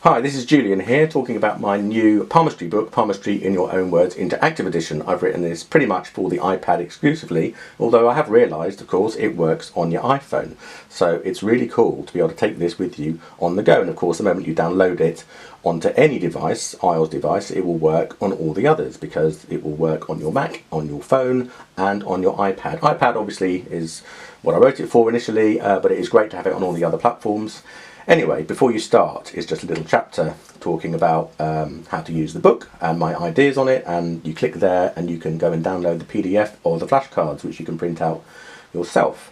Hi, this is Julian here talking about my new Palmistry book, Palmistry in Your Own Words Interactive Edition. I've written this pretty much for the iPad exclusively, although I have realised, of course, it works on your iPhone. So it's really cool to be able to take this with you on the go. And of course, the moment you download it onto any device, iOS device, it will work on all the others because it will work on your Mac, on your phone, and on your iPad. iPad obviously is what I wrote it for initially, but it is great to have it on all the other platforms. Anyway, before you start, it's just a little chapter talking about how to use the book and my ideas on it, and you click there and you can go and download the PDF or the flashcards which you can print out yourself.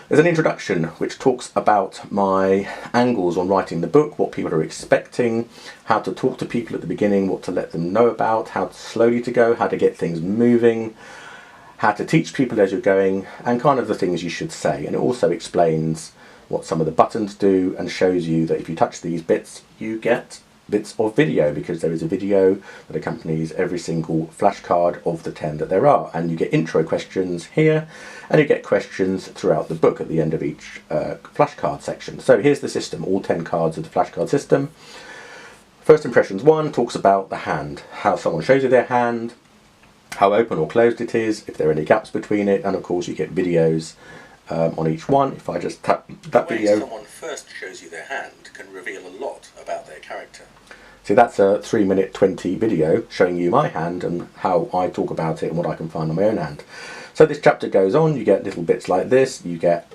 There's an introduction which talks about my angles on writing the book, what people are expecting, how to talk to people at the beginning, what to let them know about, how slowly to go, how to get things moving, how to teach people as you're going, and kind of the things you should say. And it also explains what some of the buttons do and shows you that if you touch these bits you get bits of video, because there is a video that accompanies every single flashcard of the 10 that there are, and you get intro questions here and you get questions throughout the book at the end of each flashcard section. So here's the system, all 10 cards of the flashcard system. First Impressions 1 talks about the hand, how someone shows you their hand, how open or closed it is, if there are any gaps between it, and of course you get videos on each one. If I just tap that video, someone first shows you their hand can reveal a lot about their character. See, that's a 3-minute 20 video showing you my hand and how I talk about it and what I can find on my own hand. So this chapter goes on, you get little bits like this, you get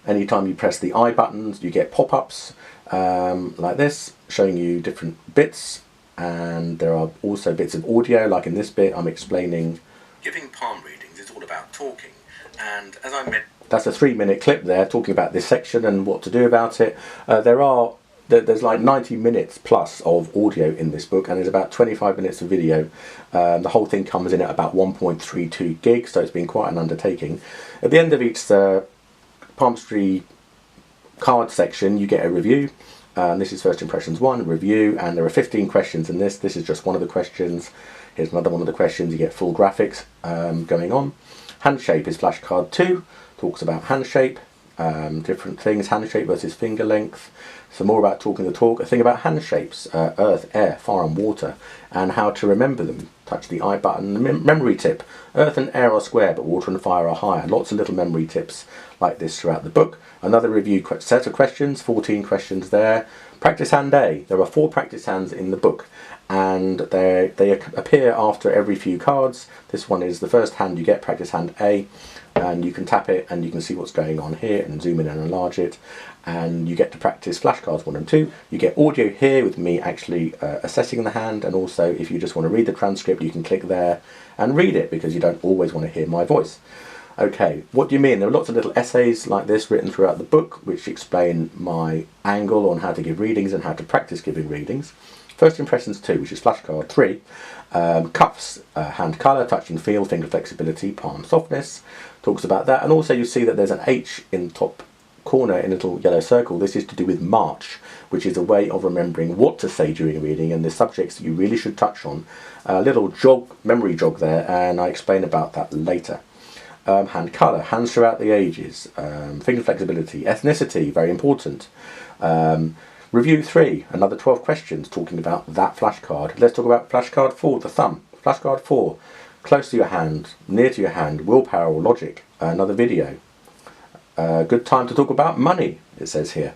anytime you press the I buttons you get pop-ups like this showing you different bits, and there are also bits of audio, like in this bit I'm explaining giving palm readings is all about talking. And as I mentioned, that's a 3-minute clip there talking about this section and what to do about it. There's like 90 minutes plus of audio in this book, and there's about 25 minutes of video. The whole thing comes in at about 1.32 gigs, so it's been quite an undertaking. At the end of each Palmistry card section you get a review. This is First Impressions 1, review, and there are 15 questions in this. This is just one of the questions. Here's another one of the questions. You get full graphics going on. Hand shape is flashcard 2, talks about hand shape, different things, hand shape versus finger length, some more about talking the talk, a thing about hand shapes, earth, air, fire and water, and how to remember them. Touch the I button. The memory tip, earth and air are square but water and fire are higher. Lots of little memory tips like this throughout the book. Another review set of questions, 14 questions there. Practice hand A, there are 4 practice hands in the book, and they appear after every few cards. This one is the first hand you get, practice hand A, and you can tap it and you can see what's going on here and zoom in and enlarge it, and you get to practice flashcards 1 and 2. You get audio here with me actually assessing the hand, and also if you just want to read the transcript you can click there and read it because you don't always want to hear my voice. Okay, what do you mean? There are lots of little essays like this written throughout the book which explain my angle on how to give readings and how to practice giving readings. First Impressions 2, which is flashcard 3, cuffs, hand colour, touch and feel, finger flexibility, palm softness, talks about that. And also you see that there's an H in the top corner in a little yellow circle. This is to do with March, which is a way of remembering what to say during a reading and the subjects that you really should touch on. A little jog, memory jog there, and I explain about that later. Hand colour, hands throughout the ages, finger flexibility, ethnicity, very important. Review 3, another 12 questions talking about that flashcard. Let's talk about flashcard 4, the thumb. Flashcard 4, close to your hand, near to your hand, willpower or logic, another video. Good time to talk about money, it says here.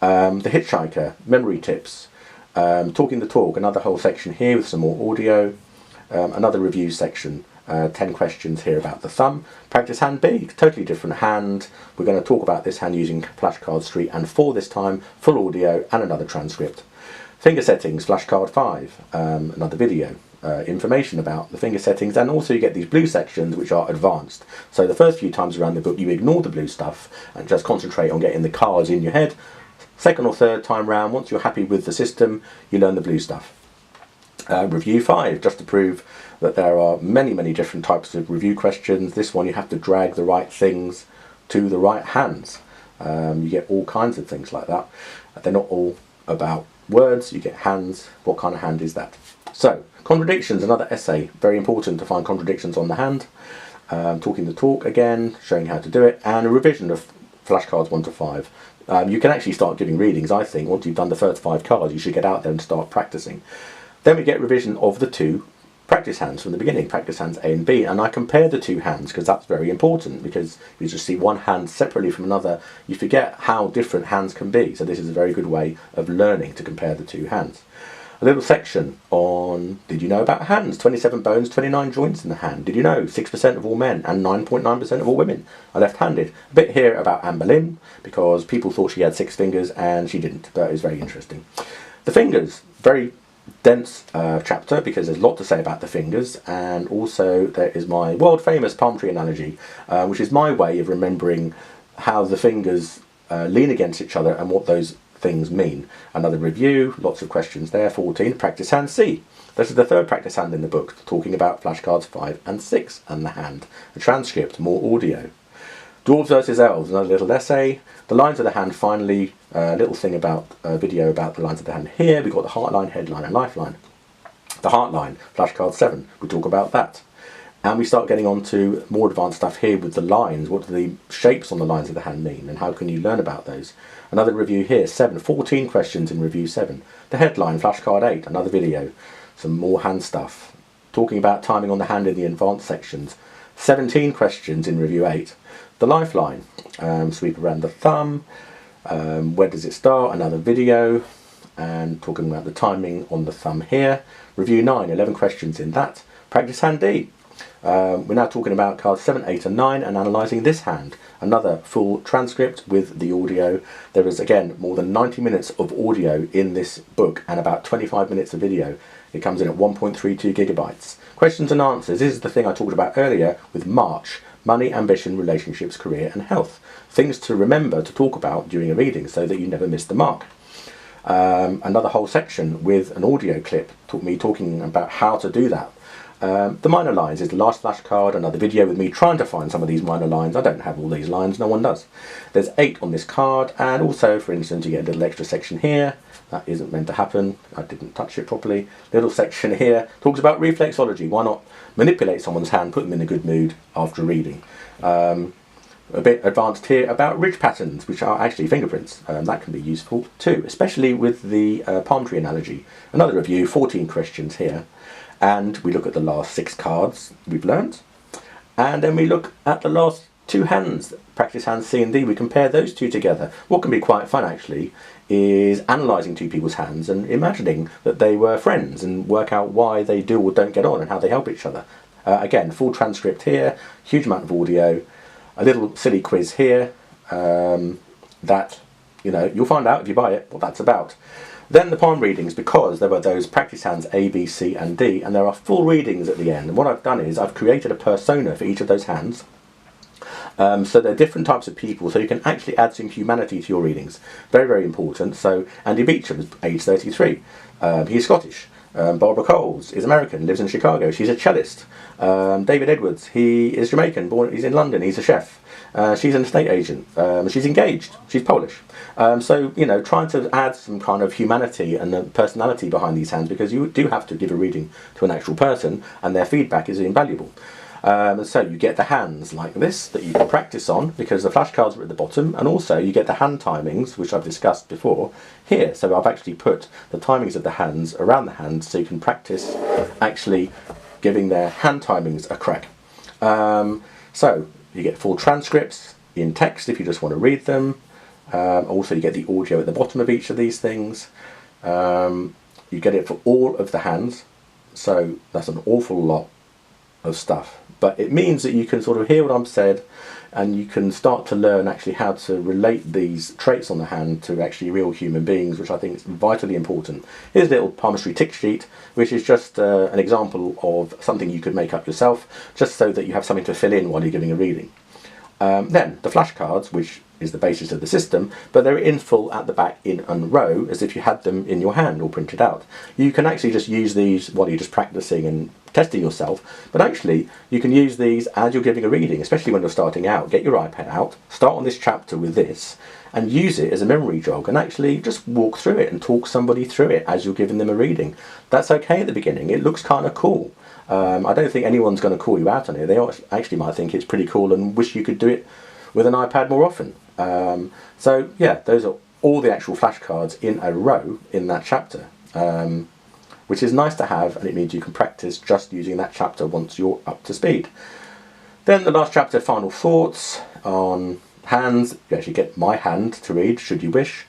The hitchhiker, memory tips, talking the talk, another whole section here with some more audio. Another review section, 10 questions here about the thumb. Practice hand B, totally different hand. We're going to talk about this hand using flashcards 3 and 4 this time, full audio and another transcript. Finger settings, flashcard 5, another video. Information about the finger settings, and also you get these blue sections which are advanced. So the first few times around the book you ignore the blue stuff and just concentrate on getting the cards in your head. Second or third time round, once you're happy with the system, you learn the blue stuff. Review 5, just to prove that there are many different types of review questions. This one you have to drag the right things to the right hands. You get all kinds of things like that. They're not all about words, you get hands. What kind of hand is that? So, contradictions, another essay. Very important to find contradictions on the hand. Talking the talk again, showing how to do it, and a revision of flashcards 1 to 5. You can actually start giving readings, I think. Once you've done the first 5 cards, you should get out there and start practicing. Then we get revision of the 2 practice hands from the beginning, practice hands A and B, and I compare the 2 hands because that's very important, because if you just see one hand separately from another, you forget how different hands can be. So this is a very good way of learning to compare the 2 hands. A little section on, did you know about hands? 27 bones, 29 joints in the hand. Did you know 6% of all men and 9.9% of all women are left-handed? A bit here about Anne Boleyn, because people thought she had 6 fingers and she didn't, but it was very interesting. The fingers, very dense chapter, because there's a lot to say about the fingers, and also there is my world famous palmistry analogy, which is my way of remembering how the fingers lean against each other and what those things mean. Another review, lots of questions there. 14, practice hand C. This is the 3rd practice hand in the book, talking about flashcards 5 and 6 and the hand. A transcript, more audio. Dwarves versus elves, another little essay. The lines of the hand, finally, a little thing about a video about the lines of the hand here. We've got the heartline, headline and lifeline. The heartline, flashcard 7, we talk about that. And we start getting on to more advanced stuff here with the lines. What do the shapes on the lines of the hand mean, and how can you learn about those? Another review here, 14 questions in review 7. The headline, flashcard 8, another video. Some more hand stuff. Talking about timing on the hand in the advanced sections. 17 questions in review 8. The lifeline, sweep around the thumb. Where does it start? Another video. And talking about the timing on the thumb here. Review 9, 11 questions in that. Practice hand D. We're now talking about cards 7, 8 and 9 and analysing this hand. Another full transcript with the audio. There is, again, more than 90 minutes of audio in this book and about 25 minutes of video. It comes in at 1.32 gigabytes. Questions and answers. This is the thing I talked about earlier with March. Money, ambition, relationships, career and health. Things to remember to talk about during a reading so that you never miss the mark. Another whole section with an audio clip, me talking about how to do that. The minor lines is the last flashcard, another video with me trying to find some of these minor lines. I don't have all these lines, no one does. There's 8 on this card, and also, for instance, you get a little extra section here. That isn't meant to happen. I didn't touch it properly. Little section here talks about reflexology. Why not manipulate someone's hand, put them in a good mood after reading. A bit advanced here about ridge patterns, which are actually fingerprints. That can be useful too, especially with the palm tree analogy. Another review, 14 questions here. And we look at the last 6 cards we've learned. And then we look at the last 2 hands, practice hands C and D. We compare those 2 together. What can be quite fun actually is analysing 2 people's hands and imagining that they were friends and work out why they do or don't get on and how they help each other. Again, full transcript here, huge amount of audio, a little silly quiz here that, you know, you'll find out if you buy it what that's about. Then the palm readings, because there were those practice hands A, B, C and D, and there are full readings at the end. And what I've done is I've created a persona for each of those hands. So they're different types of people, so you can actually add some humanity to your readings. Very, very important. So Andy Beecham is age 33. He's Scottish. Barbara Coles is American, lives in Chicago. She's a cellist. David Edwards, he is Jamaican, he's in London, he's a chef. She's an estate agent. She's engaged. She's Polish. So, you know, trying to add some kind of humanity and personality behind these hands, because you do have to give a reading to an actual person and their feedback is invaluable. So you get the hands like this that you can practice on, because the flashcards are at the bottom, and also you get the hand timings, which I've discussed before, here. So I've actually put the timings of the hands around the hands so you can practice actually giving their hand timings a crack. So you get full transcripts in text if you just want to read them. Also you get the audio at the bottom of each of these things. You get it for all of the hands, so that's an awful lot of stuff. But it means that you can sort of hear what I'm said, and you can start to learn actually how to relate these traits on the hand to actually real human beings, which I think is vitally important. Here's a little palmistry tick sheet, which is just an example of something you could make up yourself, just so that you have something to fill in while you're giving a reading. Then the flashcards, which is the basis of the system, but they're in full at the back in a row as if you had them in your hand or printed out. You can actually just use these while you're just practicing and testing yourself, but actually you can use these as you're giving a reading, especially when you're starting out. Get your iPad out, start on this chapter with this, and use it as a memory jog, and actually just walk through it and talk somebody through it as you're giving them a reading. That's okay at the beginning. It looks kind of cool. I don't think anyone's going to call you out on it. They actually might think it's pretty cool and wish you could do it with an iPad more often. So yeah, those are all the actual flashcards in a row in that chapter, which is nice to have, and it means you can practice just using that chapter once you're up to speed. Then the last chapter, final thoughts on hands. You actually get my hand to read, should you wish.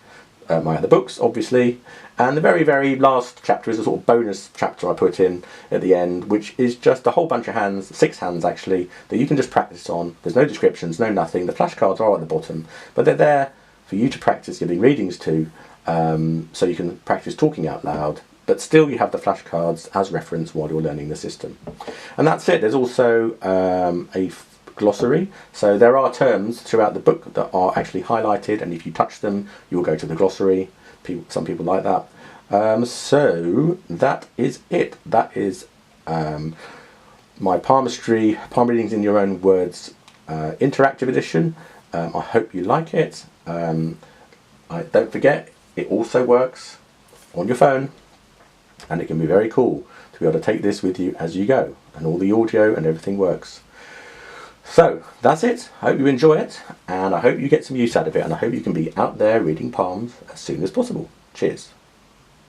My other books, obviously. And the very, very last chapter is a sort of bonus chapter I put in at the end, which is just a whole bunch of hands, 6 hands actually, that you can just practice on. There's no descriptions, no nothing. The flashcards are at the bottom, but they're there for you to practice giving readings to, so you can practice talking out loud, but still you have the flashcards as reference while you're learning the system. And that's it. There's also a glossary, so there are terms throughout the book that are actually highlighted, and if you touch them you'll go to the glossary. Some people like that. So that is it. That is my Palmistry, Palm Readings in Your Own Words interactive edition. I hope you like it. Don't forget, it also works on your phone, and it can be very cool to be able to take this with you as you go, and all the audio and everything works. So that's it. I hope you enjoy it, and I hope you get some use out of it, and I hope you can be out there reading palms as soon as possible. Cheers.